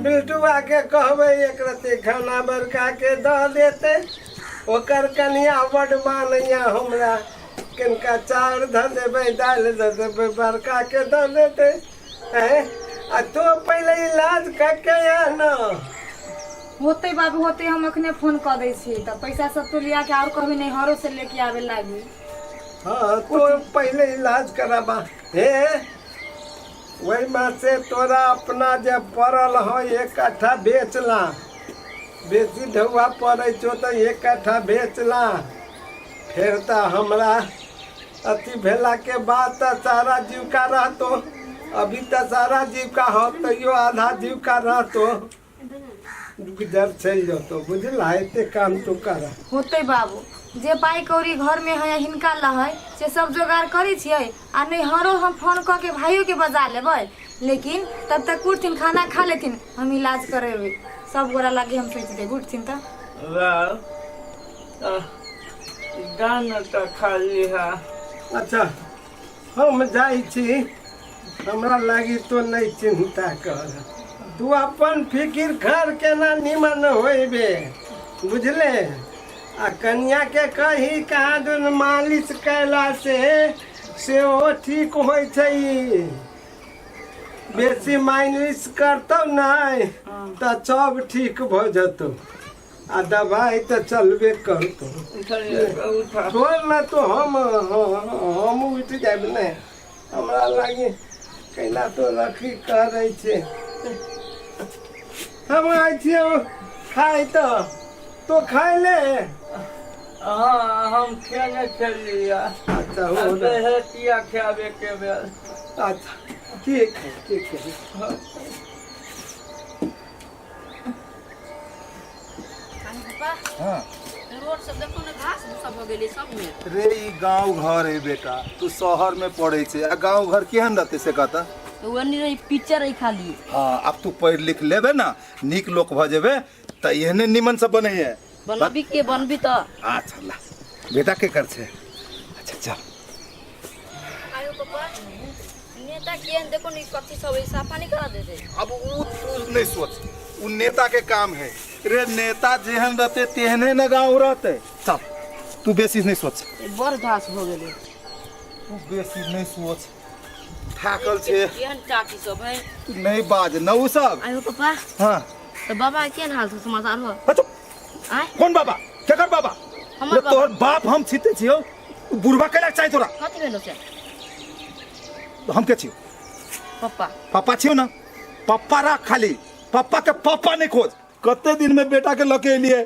बिल्टुआ के कहबै एक रत्ती खाना बरका के दऽ देते ओकर कनिया बड मानैया हमरा कनिका चाउर धऽ देबै दालि धऽ देबै बरका के दऽ देते आ तो पहले इलाज करके न होते बाबू होते हम अखने फोन कर दै छी त पैसा सब तो लिया के और कहबे नहीं हरो से लेके आवे लागी। हाँ तो पहले इलाज कराबा हे वही बात से तोरा अपना जब पड़ल हो एक कट्ठा बेचला बेची ढौआ पड़े छो तो एक कट्ठा बेचला फिर तो हमरा अति भेला के बाद तो सारा जीविका रहतो अभी तो सारा जीविका हो तो आधा जीविका रहतो गुजर चल जातो बुझला एते काम तो कर होते बाबू जे पाई कौड़ी घर में है हिनका लहै से सब जोगाड़ करी छियै आ नहीं हरो हम फोन क के भाइयों के बजा लेबै लेकिन तब तक उठथिन खाना खा लेथिन हम इलाज करेबै सब गोरा लागे हम सोच दे उठथिन त गाना तो खाली है। अच्छा हम जाइ छी हमरा लागी तो नहीं चिंता कर तू अपन फिकिर घर केना निमन होइबे बुझले आ कन्या के कही कहाँ दून मालिश कैला से ओ ठीक होइ छै बेसी मालिश करतौ नहीं तो सब ठीक भ जतौ आ दवाई तो चलबे करतो छोड़ ना तो हम उठ जाब नहीं हमरा लागी कैला तो रखी करे छे हम आइ छियो खाए तो खाए ले हाँ हम खेने चलिए। अच्छा हो किया खावे के बेल। अच्छा ठीक है हाँ रोड सब देखो ना घास सब हो गेलै सब में। रे ई गांव घर है बेटा तू शहर में पढ़े छे आ गांव घर केहन रहते से कहता तो वनी रही पिक्चर है खाली। हाँ अब तू पढ़ लिख लेबे ना निक लोक भ जेबे त एहने निमन सब बने है बनबी के बनबी तो अच्छा ला बेटा के कर छे अच्छा चल आयो पापा नेता केन देखो नहीं कथि सब साफा नहीं करा देते। अब उ तू नहीं सोच उ नेता के काम है रे नेता जेहन रहते तेहने न गांव रहते चल तू बेसी नहीं सोच बड़ घास हो गेलै तू बेसी नहीं सोच थाकल छे केन चाची सब है नहीं बाज नौ सब आयो पापा हाँ तो बाबा केन हाल से समाचार हो अच्छा आय कौन बाबा केकर बाबा हमर रे तोहर बाप हम छिते छियो बुढ़वा केला चाहि तोरा कथि भेलो से हम के छियो पापा पापा छियो ना पापा रख खाली पापा के पापा नहीं खोज कते दिन में बेटा के लके लिए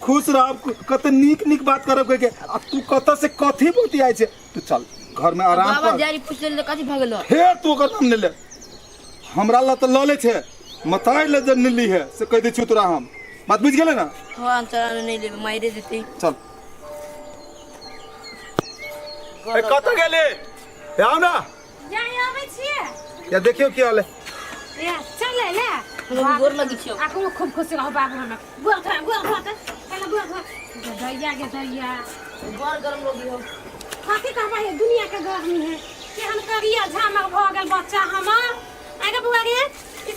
खुश रह कते नीक नीक बात करब के अब तू कत से कथी बोती आइ छे तू चल घर में आराम बाबा कर जारी पूछ ले कथि भ गेलो हे तू ओकर नाम ले ले हमरा ला त लले छे मताई ले जन ली है से कह दे छु तोरा हम बात बुझ गेले ना हां चला नहीं ले माइरे देते चल ए कत गेले ए आउ ना जाय आबै छियै या देखियो की हाल है ए चल ले हम गोर लगी छियो आको खूब खुशी रहो बाबू हम गोर खा त पहले गोर खा दैया के दैया बड़ गरम लोगी हो कथी कहबा है दुनिया के गर्मी है केहन करिया झामक भ गेल बच्चा हमर आगे बुआ गे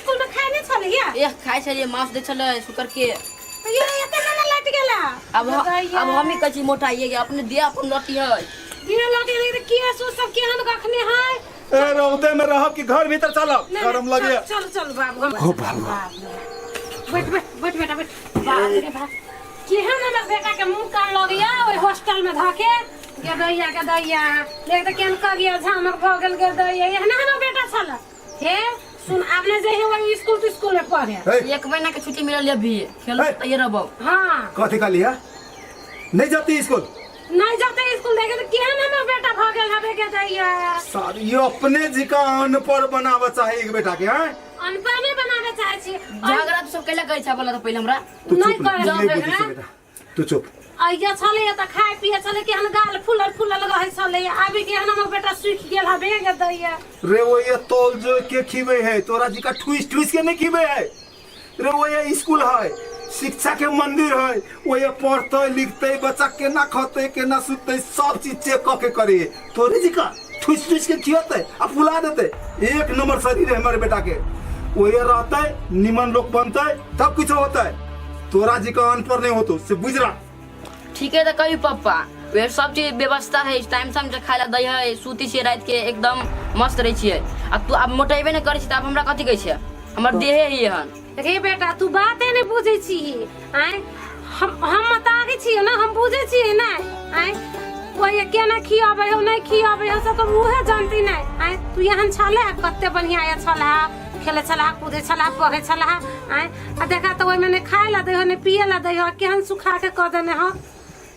स्कूल में खाए नहीं चले या ए खाइ छलिए मांस दे छले शुक्र के ये एते ना लट गेला अब हम ही कची मोटाइए अपने दे अपन लटी है दिना लट गेल के सो सब केहन रखने है ए रौदे में रह कि घर भीतर चल गरम लगे चल चल बाबू हो बाबू बैठ बेटा बैठ बाप रे बाप केहन हमर बेटा के मुंह कान लगिया ओइ हॉस्टल में धके के दैया देख त केहन करिया झामक भ गेल के दैया एहन हमर बेटा छल हे सुन आपने जे है वो स्कूल में पढ़े एक महीना के छुट्टी मिलल अभी खेल तैयार रहबो हां कथी का लिया नहीं जाती स्कूल नहीं जाते स्कूल देखे तो केहन हमर बेटा भ गेल हबे के दैया सारी ये अपने जी का अनपढ़ बनावा चाहिए एक बेटा के हैं अनपढ़ नहीं बनावे चाहे छी झगड़ा तो सब कैला करै छ बोला त पहिले हमरा तू नहीं चुप करे नहीं बुझी से बेटा तू चुप आइया छले त खाए पिए छले केहन गाल फुलल रहे छले आबी केहन हमर बेटा सूख गेल हबे के दैया रे वो ये तोल जो के खिबे है तोरा जी का ठुस के नहीं खिबे है रे वो ये स्कूल है शिक्षा के मंदिर है वो ये पढ़ते लिखते बच्चा के ना खते के ना सुते सब चीज चेक करके करे तोरे जी का ठुस के खियाते आ फुला देते एक नंबर शरीर है हमारे बेटा के वही रहते निमन लोग बनते तब कुछ होता है। तोरा जी का अनपढ़ नहीं होतो से बुझ रहा। ठीक है तो कही पप्पा वे सब चीज व्यवस्था है टाइम से खाए ला दै है सूती छियै रात के एकदम मस्त रहे छियै आ तू अब मोटेबे नहीं करे छी त अब हमरा कथी कहै छै हमर देहे ही हन। रे बेटा तू बाते नहीं बुझे छी आय हम बतागे छी ना हम बुझे छी ना आय कोई केना खियाबे हो नहीं खियाबे हो सब तो मुहे जानती नहीं आय तू यहाँ छले कते बढ़िया आया छला खेले छला कूदे छला पढ़े छला आय आ देखा तो ओइ में खाए ला दे हो ने पिए ला दे हो केहन सुखा के क देने हो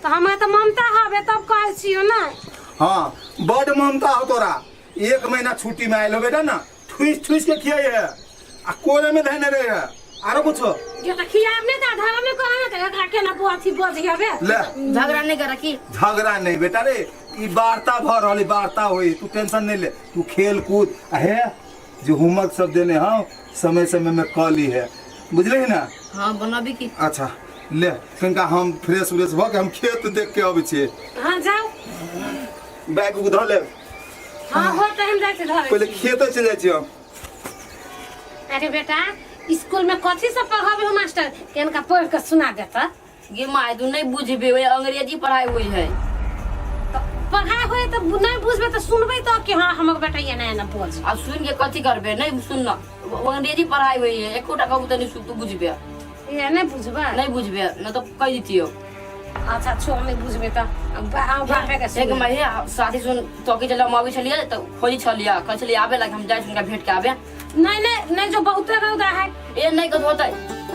तो हमें तो ममता हवे तब कहे छियो ना। हाँ बड़ ममता हो तोरा। 1 महीना छुट्टी में आयल हो बेटा ना ठुस ठुस के खियाई है आ कोरे में धने रहे है आरो कुछ ये तो खियाब नहीं था धारा में कहा ना का केना बुआथी बोझ हवे ले झगड़ा नहीं कर की झगड़ा नहीं बेटा रे ई वार्ता भ रहली वार्ता होई तू टेंशन नहीं ले तू खेल कूद है जो होमवर्क सब देने हाँ समय समय में कर ली है बुझले ही ना। हाँ बनाबी की अच्छा ले कनिका हम फ्रेश व्रेश भ के हम खेत देख के आबै छियै। हां जाओ बैग उधर ले। हां हो टाइम जाके धरे पहले खेत चले जाइ छियै हम। अरे बेटा स्कूल में कथी सब पढ़ाबे हो मास्टर केनका पढ़ के सुना देता गे माय तू नहीं बुझबे वे अंग्रेजी पढ़ाई हुई है तो पढ़ाई होए तो नहीं बुझबे तो सुनबे तो कि हां हमर बेटा ये ना बोल अब सुन के कथी करबे नहीं सुनना अंग्रेजी पढ़ाई हुई है एकोटा कहू त नहीं सुन तू बुझबे ये नहीं बुझबा नहीं बुझबे न तो कह दितियो। अच्छा छोड़ नहीं बुझबे तो बापे के एक महीने साथी सुन तो के चला मावी छलिए तो खोजी छलिया कह छलिए आबे लाग हम जाय सुनका भेट के आबे नहीं जो बहुते रौदा है ए नहीं कत होतै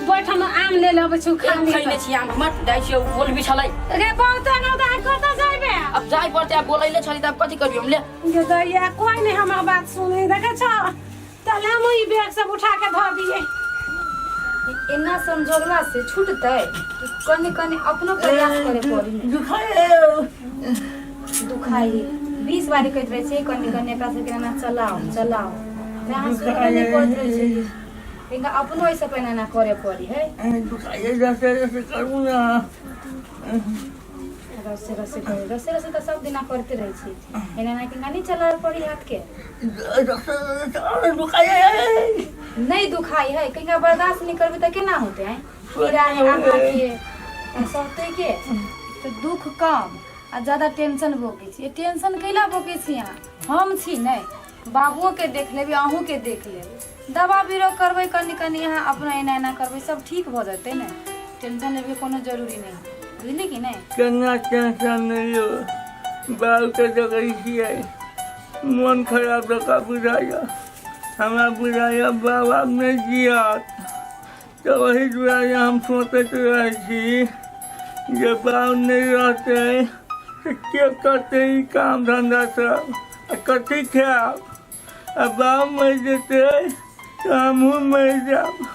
बैठ हम आम ले लेबे छु खा ले खइने छी आम मत जाय छी बोल भी छलै रे बहुते रौदा है कत जाइबे अब जाय पड़ते अब बोलैले छली त कथि करियो हम ले ये तो ये कोई नहीं हमर बात सुने देखे छ तले हम ई बैग सब उठा के धर दिए इतना समझौला से छूटते कने कने अपनो प्रयास करे पड़ी दुखाई 20 बारी कहत रहे छै कने कने एकरा से केना चलाओ चलाओ प्रयास करे पड़त रहे छै इनका अपनो ऐसे पेना करे पड़ी है दुखाइए जैसे करूँ ना रसे तो सब दिना करते रहे छी एना ना कि नहीं चला पड़ी हाथ के दुखाइए नहीं दुखाई है कहीं बर्दाश्त नहीं करबे तो केना होते हैं कीड़ा है आँख के सहते के तो दुख कम आ ज्यादा टेंशन भोगे छी टेंशन कैला भोगे छी यहाँ हम छी नहीं बाबुओ के देख लेबे अहूँ के देख लेबे दवा बीरो करबे कनी कनी यहाँ अपना एना एना करबे सब ठीक हो जाते ना टेंशन लेबे कोनो जरूरी नहीं बुझली कि नहीं केना टेंशन नहीं लो बाल के जगह छियै मन खराब रखा बुझाया हमारा बुझाया बाबा में जियात तो वही दुआरे हम सोचते रहे छी जे बाल नहीं रहते तो क्या करते ही काम धंधा सब कथी खाब आ बाल मर जेते तो हमहूँ मर जाब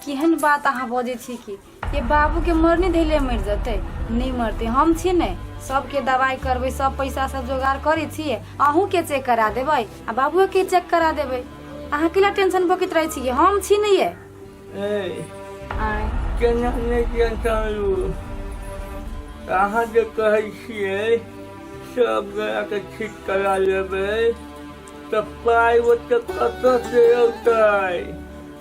केहन बात अहाँ बजे छी कि ये बाबू के मरने धैले मर जते नहीं मरते हम छी नहीं सबके दवाई करबे सब पैसा सब जोगाड़ करे छिए अहूँ के चेक करा देबै आ बाबू के चेक करा देबै अहाँ केला टेंशन बकैत रहे छी हम छी नहीं है केना नहीं टेंशन लू अहाँ जे कहै छियै सब गोरा के ठीक करा लेबै तो पाइ ओते कतऽ से औतै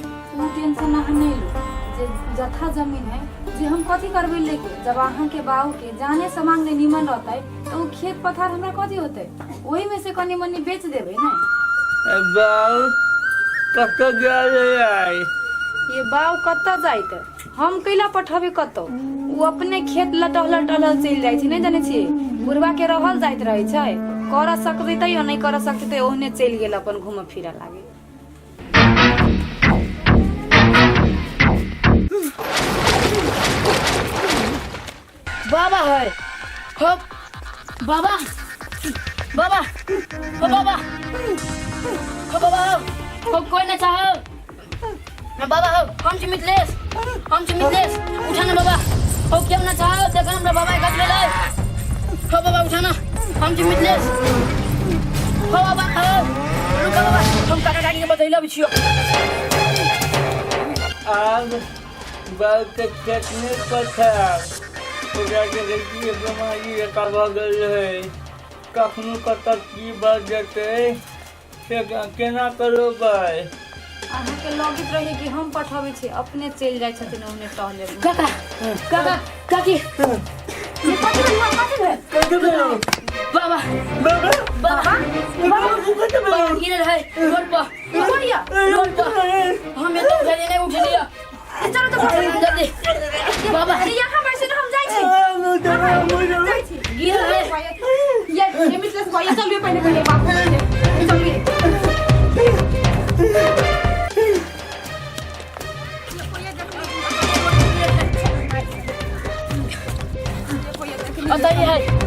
तू टेंशन अहाँ नहीं लो जे जथा जमीन है जे हम कथी करबे लेके जब अहाँ के बाबू के जाने समांग नहीं निमन रहते तो वो खेत पथार हमरा कथी होते वही में से कनी मनी बेच देबै नहीं बाऊ कतऽ गेलै आइ ये बाबू कत्ता जाइते हम कैला पठबे कतौ वो अपने खेत लटहल टहल चल जाइ छै नहीं जाने छी बुढ़वा के रहल जाइत रहे छै कर सकते या नहीं कर सकते ओहने चल गेल अपन घूम फिर लागे बाबा है हो बाबा बाबा हो बाबा हो बाबा हो कोई ना चाहो बाबा हो हम छी मिथिलेश उठा ना बाबा हो क्यों ना चाहो देखो हमरा बाबा का ले ले हो बाबा उठा ना हम छी मिथिलेश हो बाबा हो रुको बाबा हम काका काकी के बतैला भी छियो आब बाल के खेत में पठाब ओकरा के देखिए बीमारी एका भऽ गेल रहै कखनो कतऽ की बढ़ जेतै से केना करबै अहाँके लगैत रही कि हम पठाबै छी अपने चलि जाइ छथिन ओहने टहले काका काका काकी बाबा बाबा बाबा बाबा गिरल है रोड पर रोड पर हमें तो घरे नहीं उठ लिया चलो तो जल्दी बाबा यहाँ बैसे हम जाइ छी गिरल है ये मिथलेश भैया चलिए पहले पहले बाप चलिए बताइए है